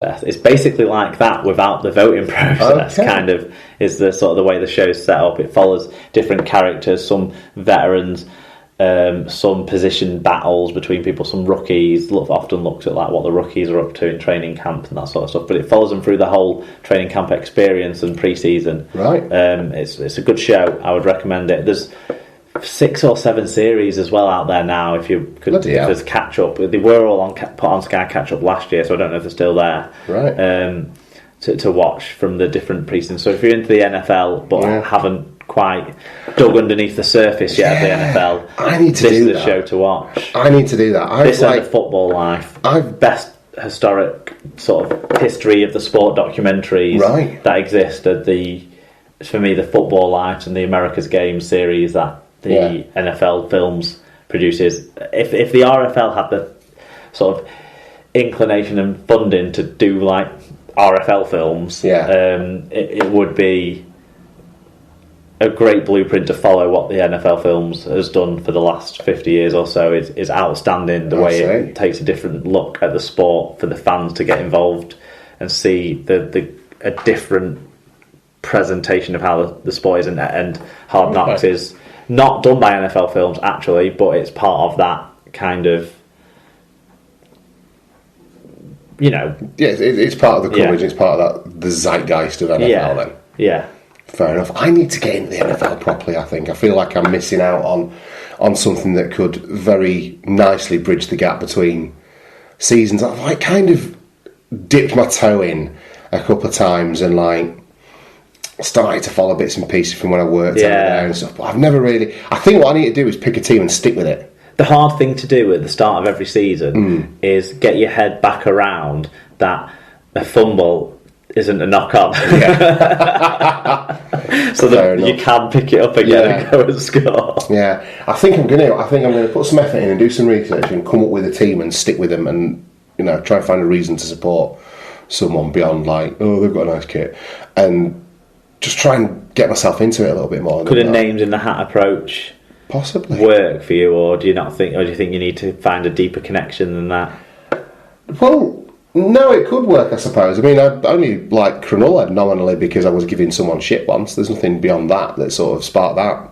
It's basically like that without the voting process. Kind of is the sort of the way the show's set up. It follows different characters, some veterans, some position battles between people, some rookies. Often looks at like what the rookies are up to in training camp and that sort of stuff. But it follows them through the whole training camp experience and pre-season. Right. It's a good show. I would recommend it. There's 6 or 7 series as well out there now. If you could, if there's catch up, they were all put on Sky Catch Up last year, so I don't know if they're still there. Right. To watch from the different precincts. So if you're into the NFL but haven't quite dug underneath the surface yet of the NFL, I need to do that. This is the show to watch. I need to do that. This and The Football Life. Best historic sort of history of the sport documentaries that exist are for me, the Football Life and the America's Game series that the NFL Films produces. If the RFL had the sort of inclination and funding to do like RFL films, it would be a great blueprint to follow. What the NFL Films has done for the last 50 years or so is outstanding. The way it takes a different look at the sport for the fans to get involved and see a different presentation of how the sport is, and Hard Knocks is not done by NFL Films actually, but it's part of that kind of, it's part of the coverage. It's part of the zeitgeist of NFL. Then fair enough. I need to get into the NFL properly. I think I feel like I'm missing out on something that could very nicely bridge the gap between seasons. I've like kind of dipped my toe in a couple of times and like started to follow bits and pieces from when I worked over there and stuff, but I've never really. I think what I need to do is pick a team and stick with it. The hard thing to do at the start of every season is get your head back around that a fumble isn't a knock-on. So that you can pick it up again and go and score. Yeah, I think I'm gonna put some effort in and do some research and come up with a team and stick with them, and try and find a reason to support someone beyond like, oh, they've got a nice kit, and just try and get myself into it a little bit more. Could a names in the hat approach possibly work for you, or do you think you need to find a deeper connection than that? Well, no, it could work, I suppose. I mean, I only like Cronulla nominally because I was giving someone shit once. There's nothing beyond that sort of sparked that,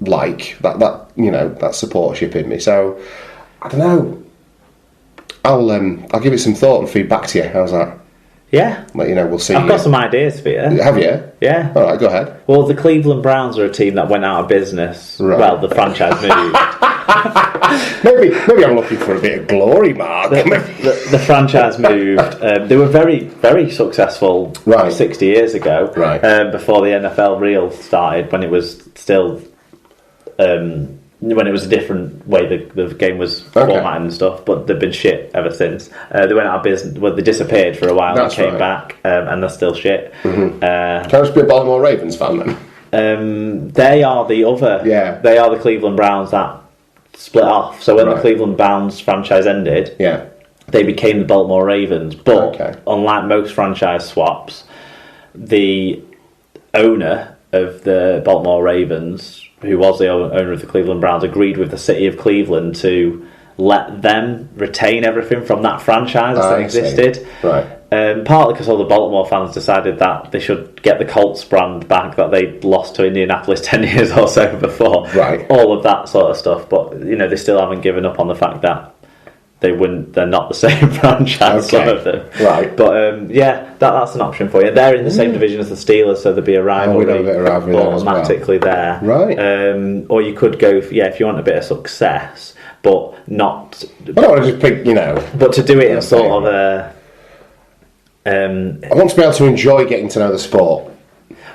like that supportership in me. So I don't know. I'll give it some thought and feed back to you. How's that? Yeah. We'll see. I've got some ideas for you. Have you? Yeah. All right, go ahead. Well, the Cleveland Browns are a team that went out of business. Right. Well, the franchise moved. maybe I'm looking for a bit of glory, Mark. The franchise moved. They were very, very successful 60 years ago, before the NFL reel started, when it was still... when it was a different way the game was formatted and stuff, but they've been shit ever since. They went out of business. Well, they disappeared for a while and came back, and they're still shit. Mm-hmm. Can I just be a Baltimore Ravens fan then? They are the other. Yeah. They are the Cleveland Browns that split off. So when the Cleveland Browns franchise ended, they became the Baltimore Ravens. But unlike most franchise swaps, the owner of the Baltimore Ravens, who was the owner of the Cleveland Browns, agreed with the city of Cleveland to let them retain everything from that franchise that existed. Right. Partly because all the Baltimore fans decided that they should get the Colts brand back that they lost to Indianapolis 10 years or so before. Right. All of that sort of stuff. But, they still haven't given up on the fact that they're not the same franchise, some of them. Right. But, that's an option for you. They're in the same division as the Steelers, so there'd be a rivalry, automatically there. Right. Or you could go, if you want a bit of success, but not... I don't want to just pick, But to do it in sort of a... I want to be able to enjoy getting to know the sport.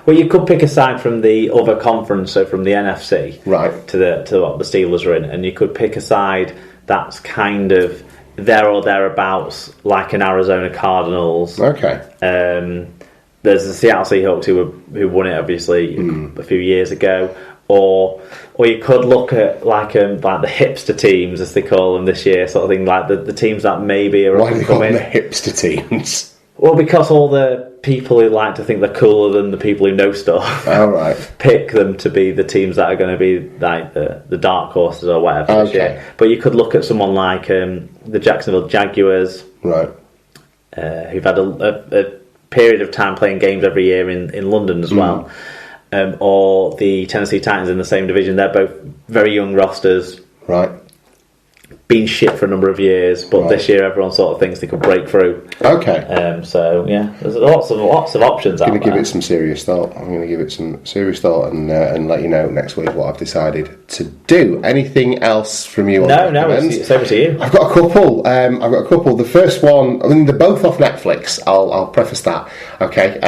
Well, you could pick a side from the other conference, so from the NFC, to what the Steelers are in, and you could pick a side that's kind of there or thereabouts, like an Arizona Cardinals. Okay. There's the Seattle Seahawks who won it obviously a few years ago, or you could look at like the hipster teams, as they call them this year, sort of thing, like the teams that maybe are up and coming. Why do they call them the hipster teams? Well, because all the people who like to think they're cooler than the people who know stuff pick them to be the teams that are going to be like the dark horses or whatever this year. But you could look at someone like the Jacksonville Jaguars, who've had a period of time playing games every year in London as well, or the Tennessee Titans in the same division. They're both very young rosters. Right. Been shit for a number of years, but this year everyone sort of thinks they could break through. Okay. So yeah, there's lots of options out there. I'm going to give it some serious thought. And let you know next week what I've decided to do. Anything else from you? No, it's over to you. I've got a couple. The first one, I mean, they're both off Netflix. I'll preface that. Okay.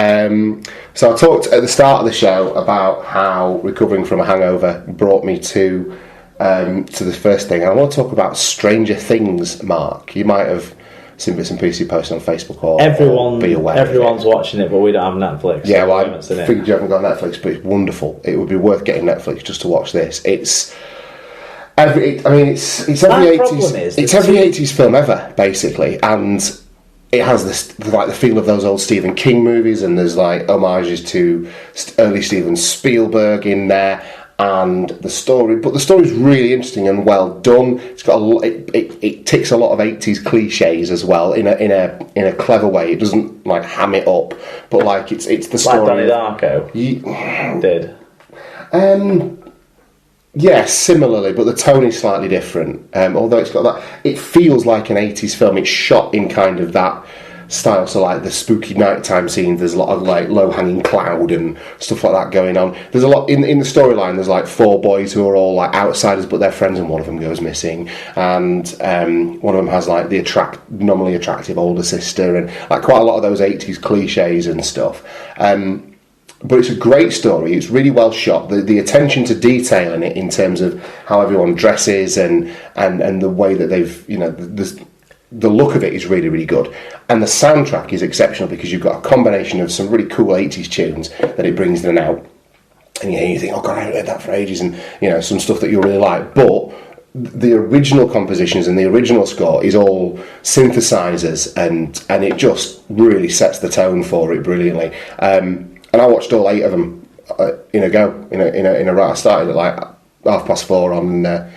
So I talked at the start of the show about how recovering from a hangover brought me to the first thing. And I want to talk about Stranger Things, Mark. You might have seen bits and pieces posted on Facebook or be aware. Everyone's watching it, but we don't have Netflix. Yeah, well, I figured you haven't got Netflix, but it's wonderful. It would be worth getting Netflix just to watch this. It's every 80s film ever, basically, and it has this like the feel of those old Stephen King movies, and there's like homages to early Steven Spielberg in there. And the story is really interesting and well done. It's got it ticks a lot of 80s cliches as well in a clever way. It doesn't like ham it up, but like it's the story. Like Donnie Darko did. Yeah, similarly, but the tone is slightly different. Although it's got that, it feels like an 80s film. It's shot in kind of that style, so like the spooky nighttime scenes, there's a lot of like low-hanging cloud and stuff like that going on. There's a lot in the storyline. There's like 4 boys who are all like outsiders, but they're friends, and one of them goes missing, and one of them has like the nominally attractive older sister, and like quite a lot of those 80s cliches and stuff. But it's a great story. It's really well shot. The attention to detail in it, in terms of how everyone dresses and the way that they've, the look of it is really, really good. And the soundtrack is exceptional, because you've got a combination of some really cool 80s tunes that it brings in and out. And you think, oh God, I haven't heard that for ages, and some stuff that you really like. But the original compositions and the original score is all synthesizers, and it just really sets the tone for it brilliantly. And I watched all 8 of them in a go, in a right. I started at like 4:30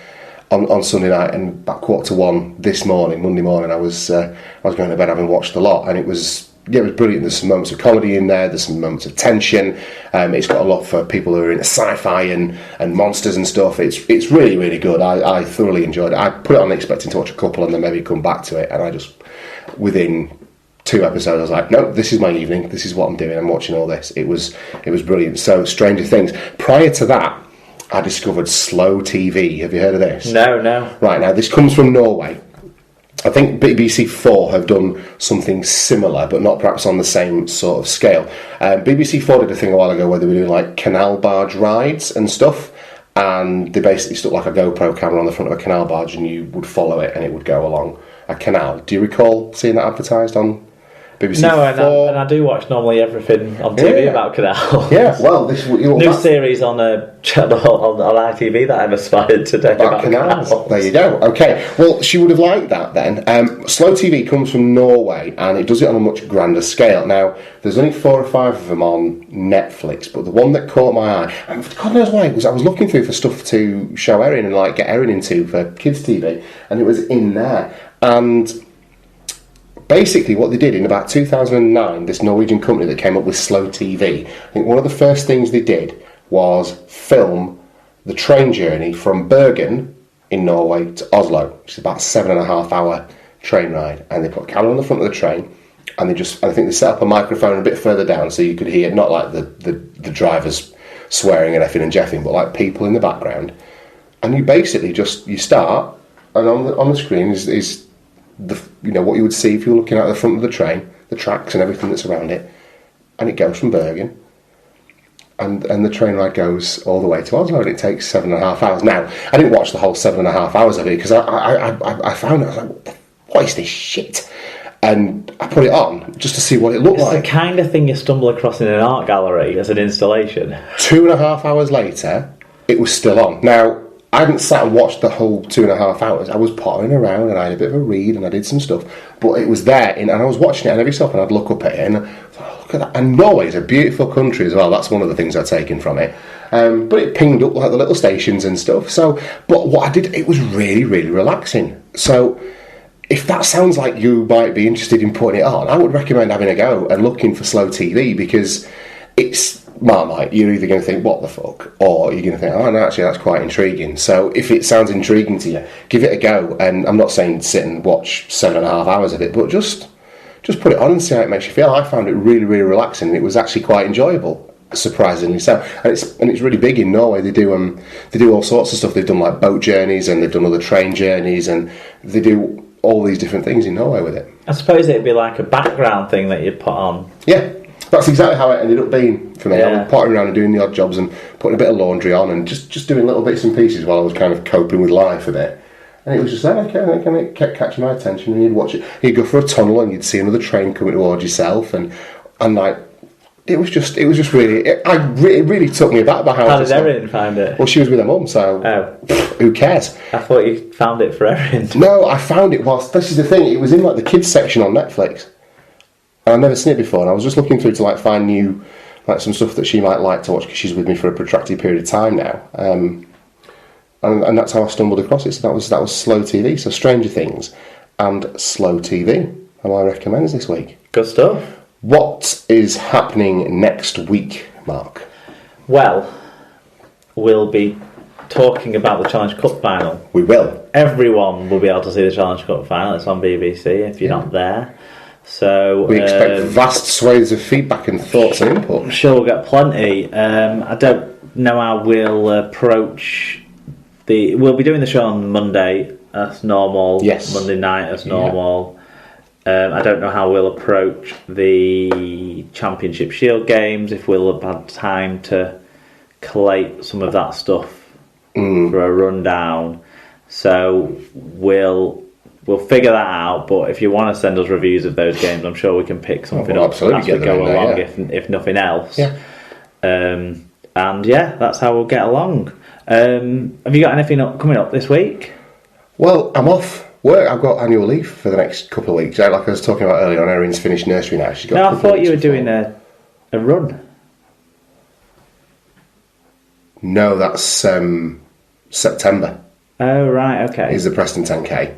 on Sunday night, and about 1:45 this morning, Monday morning, I was going to bed having watched a lot, and it was brilliant. There's some moments of comedy in there, there's some moments of tension. It's got a lot for people who are into sci-fi and monsters and stuff. It's really, really good. I thoroughly enjoyed it. I put it on expecting to watch a couple and then maybe come back to it, and I just, within 2 episodes, I was like, no, this is my evening, this is what I'm doing, I'm watching all this. It was brilliant. So Stranger Things. Prior to that, I discovered Slow TV. Have you heard of this? No. Right, now this comes from Norway. I think BBC 4 have done something similar, but not perhaps on the same sort of scale. BBC 4 did a thing a while ago where they were doing like canal barge rides and stuff, and they basically stuck like a GoPro camera on the front of a canal barge, and you would follow it and it would go along a canal. Do you recall seeing that advertised on BBC 4? And I do watch normally everything on TV about canals. Yeah, well, this new series on ITV that I've aspired to do about canals. There you go. Okay, well, she would have liked that then. Slow TV comes from Norway, and it does it on a much grander scale. Now, there's only 4 or 5 of them on Netflix, but the one that caught my eye, and God knows why, was I was looking through for stuff to show Erin and like get Erin into for kids TV, and it was in there. And basically what they did in about 2009, this Norwegian company that came up with Slow TV, I think one of the first things they did was film the train journey from Bergen in Norway to Oslo, which is about a 7.5 hour train ride. And they put a camera on the front of the train, and I think they set up a microphone a bit further down so you could hear, not like the drivers swearing and effing and jeffing, but like people in the background. And you basically you start, and on the screen is what you would see if you were looking at the front of the train, the tracks and everything that's around it, and it goes from Bergen, and the train ride goes all the way to Oslo, and it takes 7.5 hours. Now, I didn't watch the whole 7.5 hours of it, because I found it, I was like, what is this shit? And I put it on just to see what it looked like. It's the kind of thing you stumble across in an art gallery as an installation. 2.5 hours later, it was still on. Now, I hadn't sat and watched the whole 2.5 hours. I was pottering around, and I had a bit of a read, and I did some stuff. But it was there, and I was watching it, and every so often I'd look up at it, and I thought, oh, look at that. And Norway is a beautiful country as well. That's one of the things I've taken from it. But it pinged up like the little stations and stuff. But what I did, it was really, really relaxing. So if that sounds like you might be interested in putting it on, I would recommend having a go and looking for slow TV, because it's Marmite. You're either going to think, what the fuck? Or you're going to think, oh, no, actually, that's quite intriguing. So if it sounds intriguing to you, give it a go. And I'm not saying sit and watch 7.5 hours of it, but just put it on and see how it makes you feel. I found it really, really relaxing. It was actually quite enjoyable, surprisingly so. And it's really big in Norway. They do all sorts of stuff. They've done like boat journeys, and they've done other train journeys, and they do all these different things in Norway with it. I suppose it'd be like a background thing that you'd put on. Yeah, that's exactly how it ended up being for me. Yeah. I was pottering around and doing the odd jobs and putting a bit of laundry on and just doing little bits and pieces while I was kind of coping with life a bit. And it was just like, okay, and it kept catching my attention, and you'd watch it. You'd go for a tunnel and you'd see another train coming towards yourself, and like, it was just really. It really took me aback by how did Erin find it? Well, she was with her mum, so who cares? I thought you found it for Erin. No, I found it whilst. This is the thing. It was in like the kids section on Netflix, and I'd never seen it before. And I was just looking through to like find new, like some stuff that she might like to watch, because she's with me for a protracted period of time now. And that's how I stumbled across it. So that was slow TV. So Stranger Things and slow TV are my recommends this week. Good stuff. What is happening next week, Mark? Well, we'll be talking about the Challenge Cup final. We will. Everyone will be able to see the Challenge Cup final. It's on BBC if you're not there. So we expect vast swathes of feedback and thoughts and input. I'm sure we'll get plenty. I don't know how we'll approach we'll be doing the show on Monday as normal. Yes. Monday night as normal. I don't know how we'll approach the Championship Shield games, if we'll have had time to collate some of that stuff for a rundown. So we'll figure that out. But if you want to send us reviews of those games, I'm sure we can pick something up as we go along, if nothing else. Yeah. And that's how we'll get along. Have you got anything coming up this week? Well, I'm off work. I've got annual leave for the next couple of weeks. Like I was talking about earlier on, Erin's finished nursery now. She's got. No, I thought you were doing a run. No, that's September. Oh, right, okay. Is the Preston 10K.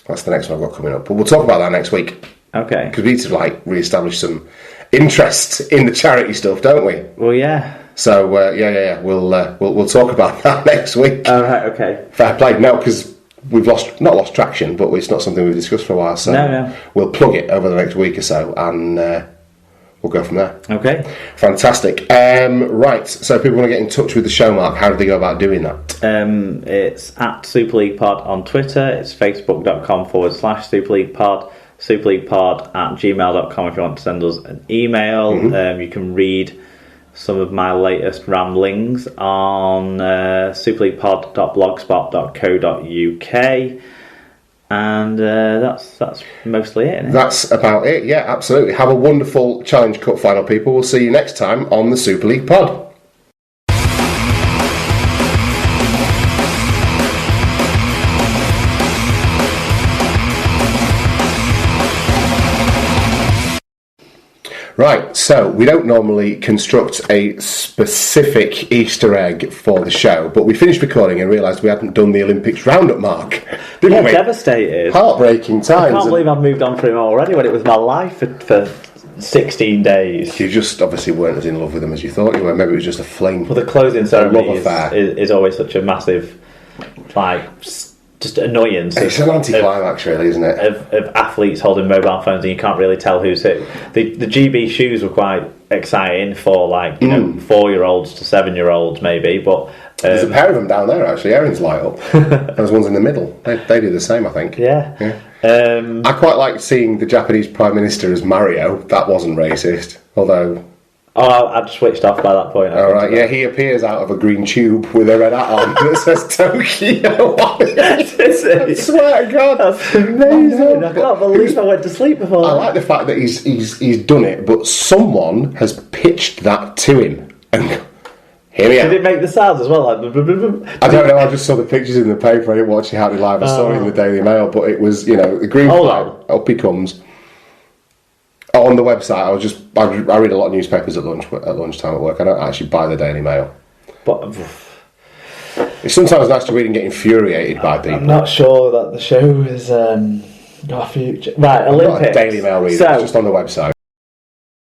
That's the next one I've got coming up. But we'll talk about that next week. Okay. Because we need to re-establish some interest in the charity stuff, don't we? Well, yeah. So we'll talk about that next week. Oh, right, okay. Fair play. No, because we've not lost traction, but it's not something we've discussed for a while. So no. We'll plug it over the next week or so, and we'll go from there. Okay. Fantastic. Right. So if people want to get in touch with the show, Mark, how do they go about doing that? It's at Super League Pod on Twitter. It's facebook.com/Super League Pod. superleaguepod@gmail.com if you want to send us an email. You can read some of my latest ramblings on superleaguepod.blogspot.co.uk, and that's mostly it, isn't it? That's about it, yeah, absolutely. Have a wonderful Challenge Cup final, people. We'll see you next time on the Super League Pod. Right, so we don't normally construct a specific Easter egg for the show, but we finished recording and realised we hadn't done the Olympics roundup, Mark. Didn't we? Devastated. Heartbreaking times. I can't believe I've moved on from him already when it was my life for 16 days. You just obviously weren't as in love with them as you thought you were. Maybe it was just a flame. Well, the closing ceremony is always such a massive, just annoyance. It's an anticlimax, really, isn't it? Of athletes holding mobile phones and you can't really tell who's who. The GB shoes were quite exciting for 4-year-olds to 7-year-olds maybe, but there's a pair of them down there actually. Erin's light up. Those ones in the middle. They do the same, I think. Yeah. I quite liked seeing the Japanese Prime Minister as Mario. That wasn't racist, although. Oh, I'd switched off by that point. All right, yeah, he appears out of a green tube with a red hat on that says Tokyo on it. I swear to God, that's amazing. I can't believe I went to sleep before. I like the fact that he's done it, but someone has pitched that to him. And here we are. Did it make the sounds as well? I don't know. I just saw the pictures in the paper. I didn't watch it Hardly Live. I saw it in the Daily Mail, but it was the green flag. Up he comes. On the website, I read a lot of newspapers at lunchtime at work. I don't actually buy the Daily Mail. But it's sometimes nice to read and get infuriated by people. I'm not sure that the show is Got a future. Right, I'm Olympics. not a Daily Mail reader, it's just on the website.